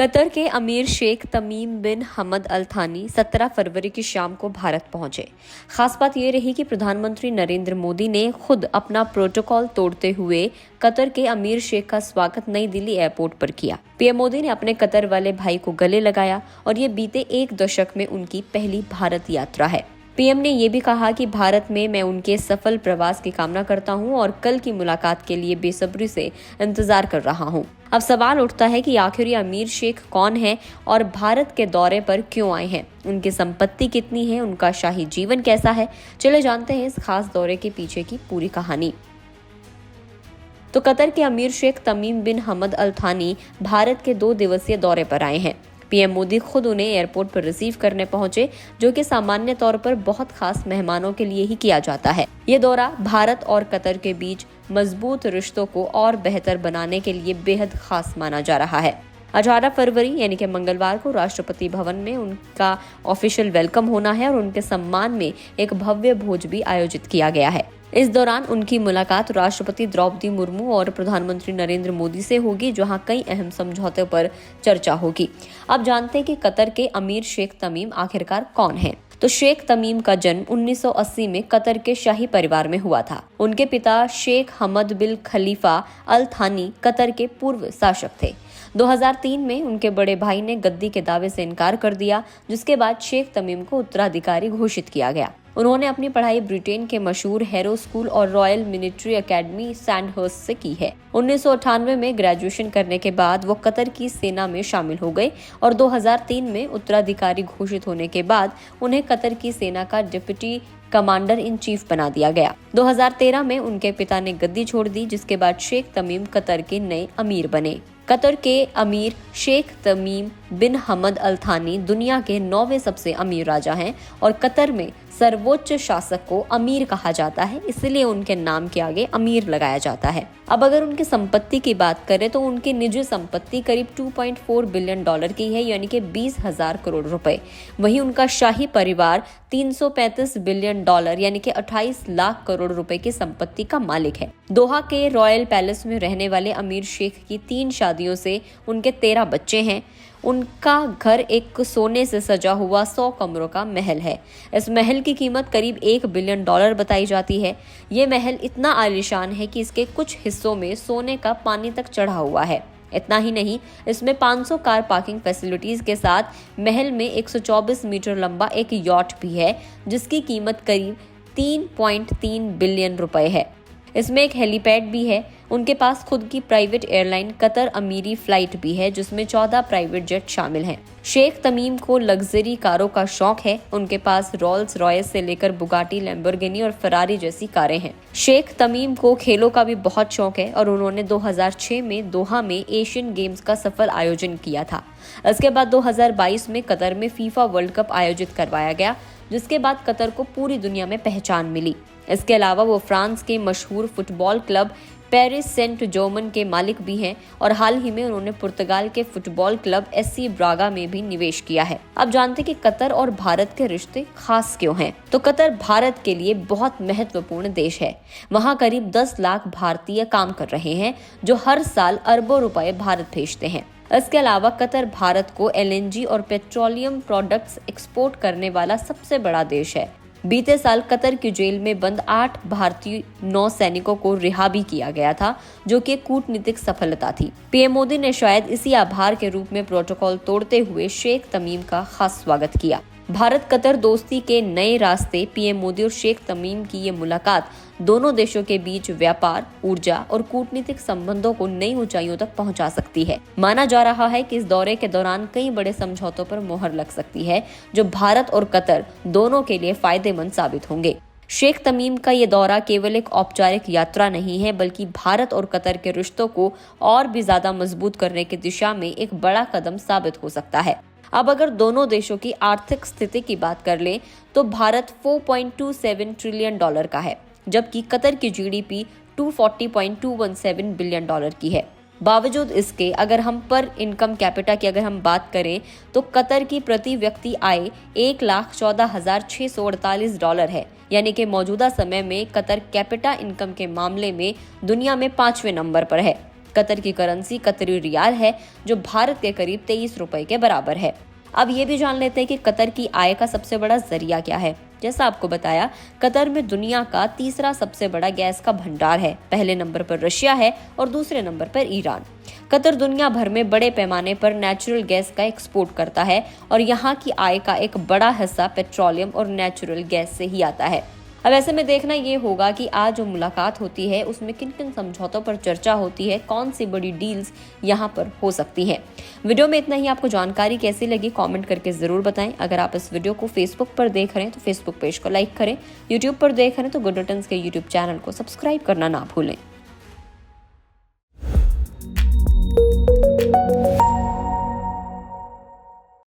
Qatar के अमीर शेख तमीम बिन हमद अल थानी 17 फरवरी की शाम को भारत पहुंचे। खास बात यह रही कि प्रधानमंत्री नरेंद्र मोदी ने खुद अपना प्रोटोकॉल तोड़ते हुए कतर के अमीर शेख का स्वागत नई दिल्ली एयरपोर्ट पर किया। पीएम मोदी ने अपने कतर वाले भाई को गले लगाया और ये बीते एक दशक में उनकी पहली भारत यात्रा है। पीएम ने ये भी कहा कि भारत में मैं उनके सफल प्रवास की कामना करता हूं और कल की मुलाकात के लिए बेसब्री से इंतजार कर रहा हूं। अब सवाल उठता है कि आखिर ये अमीर शेख कौन है और भारत के दौरे पर क्यों आए हैं, उनकी संपत्ति कितनी है, उनका शाही जीवन कैसा है। चले जानते हैं इस खास दौरे के पीछे की पूरी कहानी। तो कतर के अमीर शेख तमीम बिन हमद अल थानी भारत के 2 दिवसीय दौरे पर आए हैं। पीएम मोदी खुद उन्हें एयरपोर्ट पर रिसीव करने पहुंचे, जो कि सामान्य तौर पर बहुत खास मेहमानों के लिए ही किया जाता है। ये दौरा भारत और कतर के बीच मजबूत रिश्तों को और बेहतर बनाने के लिए बेहद खास माना जा रहा है। 18 फरवरी यानी कि मंगलवार को राष्ट्रपति भवन में उनका ऑफिशियल वेलकम होना है और उनके सम्मान में एक भव्य भोज भी आयोजित किया गया है। इस दौरान उनकी मुलाकात राष्ट्रपति द्रौपदी मुर्मू और प्रधानमंत्री नरेंद्र मोदी से होगी, जहां कई अहम समझौतों पर चर्चा होगी। अब जानते हैं कि कतर के अमीर शेख तमीम आखिरकार कौन है। तो शेख तमीम का जन्म 1980 में कतर के शाही परिवार में हुआ था। उनके पिता शेख हमद बिन खलीफा अल थानी कतर के पूर्व शासक थे। 2003 में उनके बड़े भाई ने गद्दी के दावे से इनकार कर दिया, जिसके बाद शेख तमीम को उत्तराधिकारी घोषित किया गया। उन्होंने अपनी पढ़ाई ब्रिटेन के मशहूर हैरो स्कूल और रॉयल मिलिट्री एकेडमी सैंडहर्स्ट से की है। 1998 में ग्रेजुएशन करने के बाद वो कतर की सेना में शामिल हो गए और 2003 में उत्तराधिकारी घोषित होने के बाद उन्हें कतर की सेना का डिप्टी कमांडर इन चीफ बना दिया गया। 2013 में उनके पिता ने गद्दी छोड़ दी, जिसके बाद शेख तमीम कतर के नए अमीर बने। कतर के अमीर शेख तमीम बिन हमद अल थानी दुनिया के 9वें सबसे अमीर राजा हैं और कतर में सर्वोच्च शासक को अमीर कहा जाता है, इसलिए उनके नाम के आगे अमीर लगाया जाता है। अब अगर उनकी संपत्ति की बात करें तो उनकी निजी संपत्ति करीब $2.4 बिलियन की है, यानी कि 20,000 करोड़ रुपए। वहीं उनका शाही परिवार $335 बिलियन यानी कि 28 लाख करोड़ रुपए की संपत्ति का मालिक है। दोहा के रॉयल पैलेस में रहने वाले अमीर शेख की 3 शादियों से उनके 13 बच्चे हैं। उनका घर एक सोने से सजा हुआ 100 कमरों का महल है। इस महल की कीमत करीब $1 बिलियन बताई जाती है। ये महल इतना आलीशान है कि इसके कुछ हिस्सों में सोने का पानी तक चढ़ा हुआ है। इतना ही नहीं, इसमें 500 कार पार्किंग फैसिलिटीज के साथ महल में 124 मीटर लंबा एक यॉट भी है, जिसकी कीमत करीब 3.3 बिलियन रुपए है। इसमें एक हेलीपैड भी है। उनके पास खुद की प्राइवेट एयरलाइन कतर अमीरी फ्लाइट भी है, जिसमें 14 प्राइवेट जेट शामिल हैं। शेख तमीम को लग्जरी कारों का शौक है। उनके पास रोल्स रॉयस से लेकर बुगाटी, लैम्बोर्गिनी और फरारी जैसी कारें हैं। शेख तमीम को खेलों का भी बहुत शौक है और उन्होंने 2006 में दोहा में एशियन गेम्स का सफल आयोजन किया था। इसके बाद 2022 में कतर में फीफा वर्ल्ड कप आयोजित करवाया गया, जिसके बाद कतर को पूरी दुनिया में पहचान मिली। इसके अलावा वो फ्रांस के मशहूर football club Paris Saint Germain के मालिक भी हैं और हाल ही में उन्होंने पुर्तगाल के फुटबॉल क्लब एससी ब्रागा में भी निवेश किया है। अब जानते कि कतर और भारत के रिश्ते खास क्यों हैं। तो कतर भारत के लिए बहुत महत्वपूर्ण देश है। वहाँ करीब 10 लाख भारतीय काम कर रहे हैं, जो हर साल अरबों रुपए भारत भेजते हैं। इसके अलावा कतर भारत को एलएनजी और पेट्रोलियम प्रोडक्ट्स एक्सपोर्ट करने वाला सबसे बड़ा देश है। बीते साल कतर की जेल में बंद 8 भारतीय नौसैनिकों को रिहा भी किया गया था, जो कि कूटनीतिक सफलता थी। पीएम मोदी ने शायद इसी आभार के रूप में प्रोटोकॉल तोड़ते हुए शेख तमीम का खास स्वागत किया। भारत कतर दोस्ती के नए रास्ते। पीएम मोदी और शेख तमीम की ये मुलाकात दोनों देशों के बीच व्यापार, ऊर्जा और कूटनीतिक संबंधों को नई ऊंचाइयों तक पहुंचा सकती है। माना जा रहा है कि इस दौरे के दौरान कई बड़े समझौतों पर मोहर लग सकती है, जो भारत और कतर दोनों के लिए फायदेमंद साबित होंगे। शेख तमीम का ये दौरा केवल एक औपचारिक यात्रा नहीं है, बल्कि भारत और कतर के रिश्तों को और भी ज्यादा मजबूत करने की दिशा में एक बड़ा कदम साबित हो सकता है। अब अगर दोनों देशों की आर्थिक स्थिति की बात कर लें तो भारत $4.27 ट्रिलियन का है, जबकि कतर की जीडीपी $240.217 बिलियन की है। बावजूद इसके अगर हम पर इनकम कैपिटा की अगर हम बात करें तो कतर की प्रति व्यक्ति आय $1,14,648 है, यानी कि मौजूदा समय में कतर कैपिटा इनकम के मामले में दुनिया में 5वें नंबर पर है। कतर की करेंसी कतरी रियाल है, जो भारत के करीब 23 रुपए के बराबर है। अब ये भी जान लेते हैं कि कतर की आय का सबसे बड़ा जरिया क्या है। जैसा आपको बताया, कतर में दुनिया का तीसरा सबसे बड़ा गैस का भंडार है। पहले नंबर पर रशिया है और दूसरे नंबर पर ईरान। कतर दुनिया भर में बड़े पैमाने पर नेचुरल गैस का एक्सपोर्ट करता है और यहाँ की आय का एक बड़ा हिस्सा पेट्रोलियम और नेचुरल गैस से ही आता है। अब ऐसे में देखना ये होगा कि आज जो मुलाकात होती है उसमें किन किन समझौतों पर चर्चा होती है, कौन सी बड़ी डील्स यहाँ पर हो सकती हैं। वीडियो में इतना ही। आपको जानकारी कैसी लगी कमेंट करके ज़रूर बताएं। अगर आप इस वीडियो को फेसबुक पर देख रहे हैं तो फेसबुक पेज को लाइक करें, यूट्यूब पर देख रहे हैं तो गुड न्यूटन्स के यूट्यूब चैनल को सब्सक्राइब करना ना भूलें।